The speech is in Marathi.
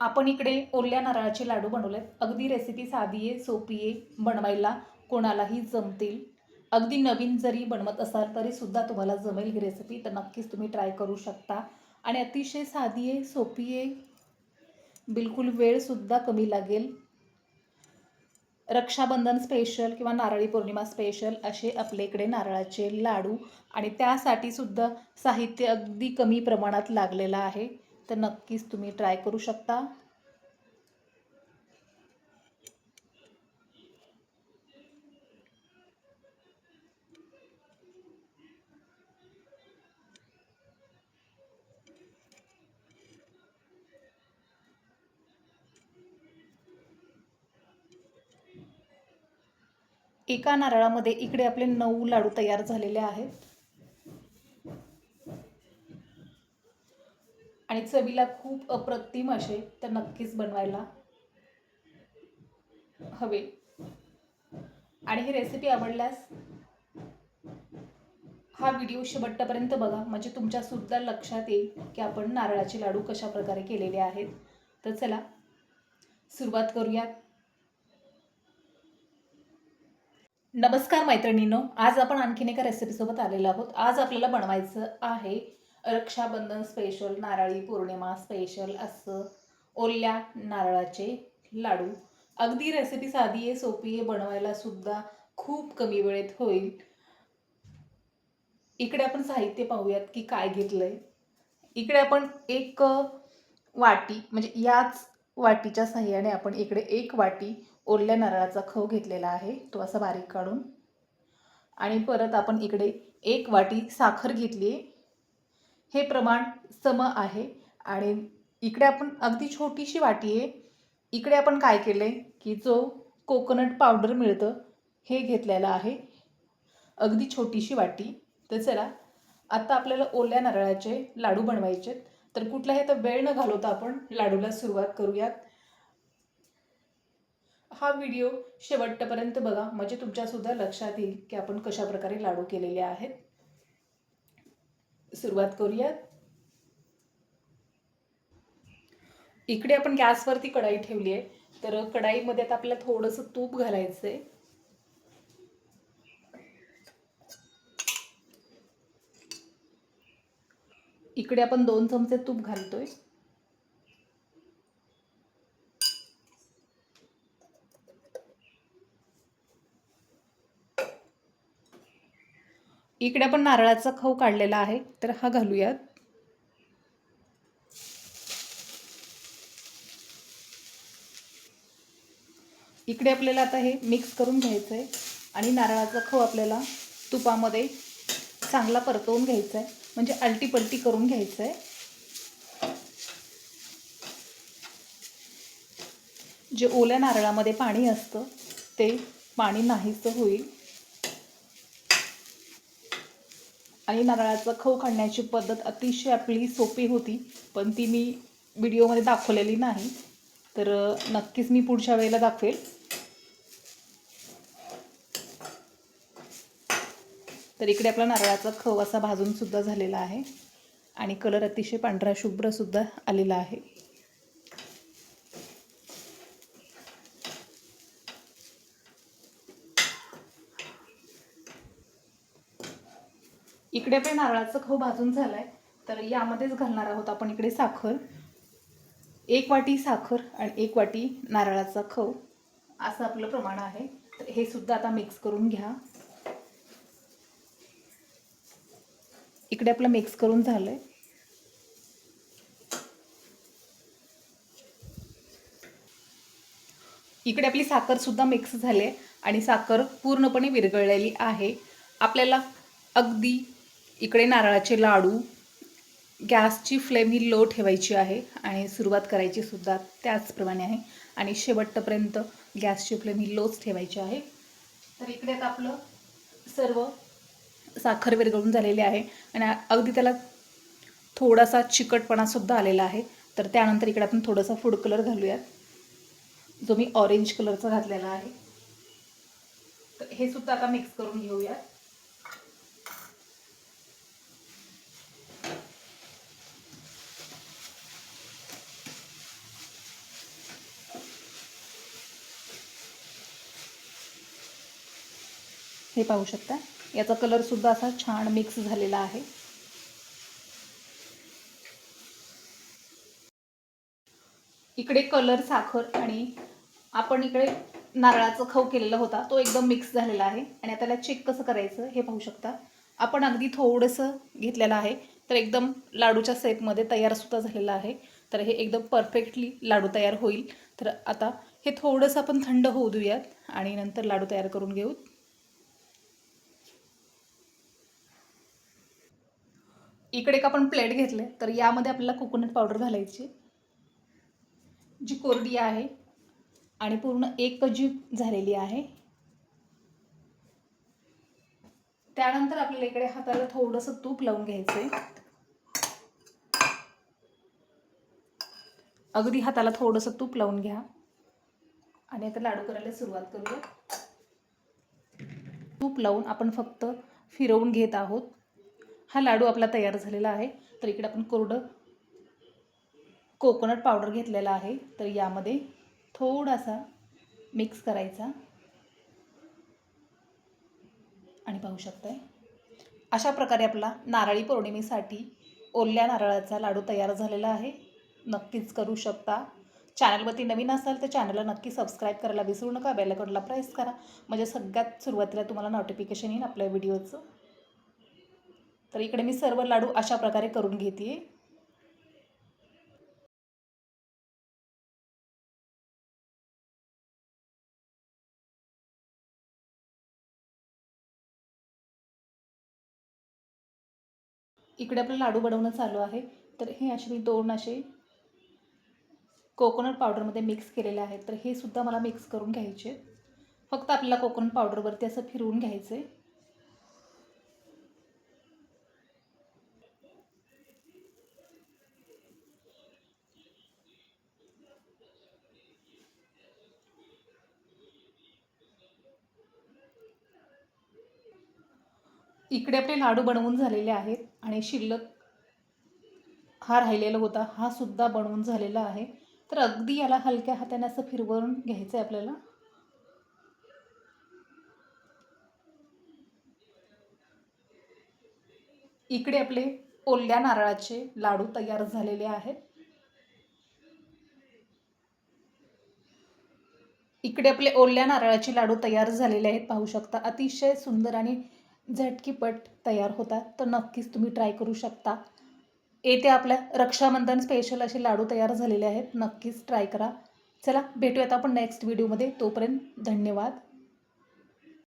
आपण इकडे ओल्या नारळाचे लाडू बनवलेत. अगदी रेसिपी साधी आहे, सोपी आहे, बनवायला कोणालाही जमतील. अगदी नवीन जरी बनवत असाल तरीसुद्धा तुम्हाला जमेल ही रेसिपी, तर नक्कीच तुम्ही ट्राय करू शकता. आणि अतिशय साधी आहे, सोपी आहे, बिलकुल वेळसुद्धा कमी लागेल. रक्षाबंधन स्पेशल किंवा नारळी पौर्णिमा स्पेशल असे आपल्या इकडे नारळाचे लाडू, आणि त्यासाठी सुद्धा साहित्य अगदी कमी प्रमाणात लागलेलं आहे, तर नक्कीच तुम्ही ट्राय करू शकता. एका नारळामध्ये इकडे आपले 9 लाडू तयार झालेले आहेत आणि चवीला खूप अप्रतिम असे, तर नक्कीच बनवायला हवे. आणि ही रेसिपी आवडल्यास हा व्हिडिओ शेवटपर्यंत बघा, म्हणजे तुमच्यासुद्धा लक्षात येईल की आपण नारळाचे लाडू कशा प्रकारे केलेले आहेत. तर चला सुरुवात करूयात. नमस्कार मैत्रिणींनो, आज आपण आणखीन एका रेसिपीसोबत आलेलो आहोत. आज आपल्याला बनवायचं आहे रक्षाबंधन स्पेशल, नारळी पौर्णिमा स्पेशल असं ओल्या नारळाचे लाडू. अगदी रेसिपी साधी आहे, सोपी आहे, बनवायला सुद्धा खूप कमी वेळेत होईल. इकडे आपण साहित्य पाहूयात की काय घेतलंय. इकडे आपण एक वाटी, म्हणजे याच वाटीच्या साह्याने आपण इकडे एक वाटी ओल्या नारळाचा खव घेतलेला आहे, तो असा बारीक काढून. आणि परत आपण इकडे एक वाटी साखर घेतली. हे प्रमाण सम आहे. आणि इकडे आपण अगदी छोटीशी वाटी आहे. इकडे आपण काय केलंय की जो कोकोनट पावडर मिळतं हे घेतलेलं आहे, अगदी छोटीशी वाटी. तर चला आता आपल्याला ओल्या नारळाचे लाडू बनवायचे, तर कुठलाही आता वेळ न घालवता आपण लाडूला सुरुवात करूयात. हा व्हिडिओ शेवटपर्यंत बघा, म्हणजे तुमच्यासुद्धा लक्षात येईल की आपण कशा प्रकारे लाडू केलेले आहेत. सुरुवात करूयात. इकडे आपण गॅसवरती कढाई ठेवली आहे, तर कढाईमध्ये आता आपल्याला थोडंसं तूप घालायचं आहे. इकडे आपण 2 चमचे तूप घालतोय. इकडे आपण नारळाचा खव काढलेला आहे, तर हा घालूयात. इकडे आपल्याला आता हे मिक्स करून घ्यायचं आहे आणि नारळाचा खव आपल्याला तुपामध्ये चांगला परतवून घ्यायचा आहे, म्हणजे आलटीपलटी करून घ्यायचं आहे. जे ओल्या नारळामध्ये पाणी असतं ते पाणी नाहीसं होईल. आणि नारळाचा खव काढण्याची पद्धत अतिशय आपली सोपी होती, पण ती मी व्हिडिओमध्ये दाखवलेली नाही, तर नक्कीच मी पुढच्या वेळेला दाखवेल. तर इकडे आपला नारळाचा खव असा भाजून सुद्धा झालेला आहे आणि कलर अतिशय पांढरा शुभ्र सुद्धा आलेला आहे. इकडे पण नारळाचा खव भाजून झालाय, तर यामध्येच घालणार आहोत आपण इकडे साखर. 1 वाटी साखर आणि 1 वाटी नारळाचा खव असं आपलं प्रमाण आहे. तर हे सुद्धा आता मिक्स करून घ्या. इकडे आपलं मिक्स करून झालंय. इकडे आपली साखर सुद्धा मिक्स झाली आणि साखर पूर्णपणे विरघळलेली आहे. आपल्याला अगदी इकडे नारळाचे लाडू गॅसची फ्लेम ही लो ठेवायची आहे आणि सुरुवात करायची सुद्धा त्याचप्रमाणे आहे आणि शेवटपर्यंत गॅसची फ्लेम ही लोच ठेवायची आहे. तर इकडे आता आपलं सर्व साखर विरघळून झालेली आहे आणि अगदी त्याला थोडासा चिकटपणासुद्धा आलेला आहे. तर त्यानंतर इकडे आपण थोडासा फूड कलर घालूयात, जो मी ऑरेंज कलरचा घातलेला आहे. तर हे सुद्धा आता मिक्स करून घेऊयात. हे पाहू शकता, याचा कलरसुद्धा असा छान मिक्स झालेला आहे. इकडे कलर, साखर आणि आपण इकडे नारळाचा खव केलेला होता तो एकदम मिक्स झालेला आहे. आणि आता त्याला चेक कसं करायचं हे पाहू शकता. आपण अगदी थोडंसं घेतलेलं आहे, तर एकदम लाडूच्या शेपमध्ये तयारसुद्धा झालेलं आहे. तर हे एकदम परफेक्टली लाडू तयार होईल. तर आता हे थोडंसं आपण थंड होऊ देऊयात आणि नंतर लाडू तयार करून घेऊ. इकडे एक आपण प्लेट घेतले, तर यामध्ये आपल्याला कोकोनट पावडर घालायची, जी कोरडी आहे आणि पूर्ण एक जी झालेली आहे. त्यानंतर आपल्याला इकडे हाताला थोडंसं तूप लावून घ्यायचंय. अगदी हाताला थोडंसं तूप लावून घ्या आणि आता लाडू करायला सुरुवात करूया. तूप लावून आपण फक्त फिरवून घेत आहोत. हा लाडू आपला तयार झालेला आहे. तर इकडे आपण कोरडं कोकोनट पावडर घेतलेला आहे, तर यामध्ये थोडासा मिक्स करायचा आणि पाहू शकताय अशा प्रकारे आपला नारळी पौर्णिमेसाठी ओल्या नारळाचा लाडू तयार झालेला आहे. नक्कीच करू शकता. चॅनलवरती नवीन असाल तर चॅनलला नक्की सबस्क्राईब करायला विसरू नका. बेल आयकॉनला प्रेस करा, म्हणजे सगळ्यात सुरुवातीला तुम्हाला नोटिफिकेशन येईल आपल्या व्हिडिओचं. तर इकडे मी सर्व लाडू अशा प्रकारे करून घेते. इकडे आपलं लाडू बनवणं चालू आहे. तर हे असे मी 2 असे कोकोनट पावडरमध्ये मिक्स केलेले आहेत. तर हे सुद्धा मला मिक्स करून घ्यायचे. फक्त आपल्याला कोकोनट पावडरवरती असं फिरवून घ्यायचं आहे. इकडे आपले लाडू बनवून झालेले आहेत आणि शिल्लक हा राहिलेला होता, हा सुद्धा बनवून झालेला आहे. तर अगदी याला हलक्या हाताने असं फिरवून घ्यायचं आहे आपल्याला. इकडे आपले ओल्या नारळाचे लाडू तयार झालेले आहेत. इकडे आपले ओल्या नारळाचे लाडू तयार झालेले आहेत, पाहू शकता. अतिशय सुंदर आणि झटकीपट तयार होतात. तर नक्कीच तुम्ही ट्राय करू शकता. येथे आपल्या रक्षाबंधन स्पेशल असे लाडू तयार झालेले आहेत. नक्कीच ट्राय करा. चला भेटूयात आपण नेक्स्ट व्हिडिओमध्ये. तोपर्यंत धन्यवाद.